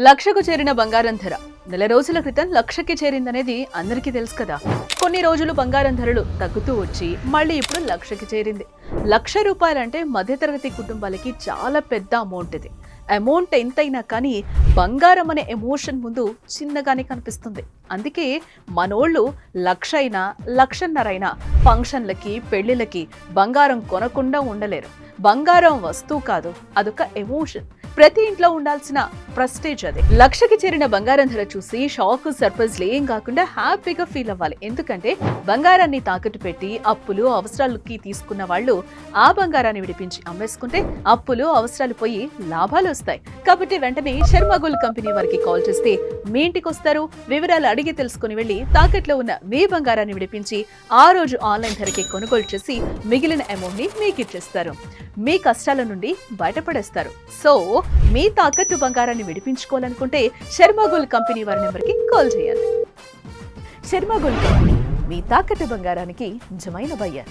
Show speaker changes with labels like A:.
A: లక్షకు చేరిన బంగారం ధర నెల రోజుల క్రితం లక్షకి చేరిందనేది అందరికీ తెలుసు కదా. కొన్ని రోజులు బంగారం ధరలు తగ్గుతూ వచ్చి మళ్ళీ ఇప్పుడు లక్షకి చేరింది. ₹1,00,000 మధ్యతరగతి కుటుంబాలకి చాలా పెద్ద అమౌంట్. ఇది అమౌంట్ ఎంతైనా కానీ బంగారం అనే ఎమోషన్ ముందు చిన్నగానే కనిపిస్తుంది. అందుకే మనోళ్ళు 1,00,000 అయినా 1,50,000 అయినా ఫంక్షన్లకి పెళ్లిళ్ళకి బంగారం కొనకుండా ఉండలేరు. బంగారం వస్తువు కాదు, అదొక ఎమోషన్. ప్రతి ఇంట్లో ఉండాల్సిన ప్రెస్టేజ్ అది. 1,00,000కి చేరిన బంగారం ధర చూసి షాక్ సర్ప్రైజ్ ఏం కాకుండా హ్యాపీగా ఫీల్ అవ్వాలి. ఎందుకంటే బంగారాన్ని తాకట్టు పెట్టి అప్పులు అవసరాలకి తీసుకున్న వాళ్ళు ఆ బంగారాన్ని విడిపించి అమ్మేసుకుంటే అప్పులు అవసరాలు పోయి లాభాలు వస్తాయి. కాబట్టి వెంటనే శర్మ గోల్డ్ కంపెనీ వారికి కాల్ చేస్తే మీ ఇంటికి వస్తారు. వివరాలు అడిగి తెలుసుకుని వెళ్లి తాకట్లో ఉన్న మీ బంగారాన్ని విడిపించి ఆ రోజు ఆన్లైన్ ధరకి కొనుగోలు చేసి మిగిలిన అమౌంట్ ని మీకు ఇచ్చేస్తారు. మీ కష్టాల నుండి బయటపడేస్తారు. సో మీ తాకట్టు బంగారాన్ని విడిపించుకోవాలనుకుంటే శర్మ గోల్డ్ కంపెనీ వారి నెంబర్కి కాల్ చేయాలి. శర్మ గోల్డ్ కంపెనీ, మీ తాకట్టు బంగారానికి నిజమైన బయ్యర్.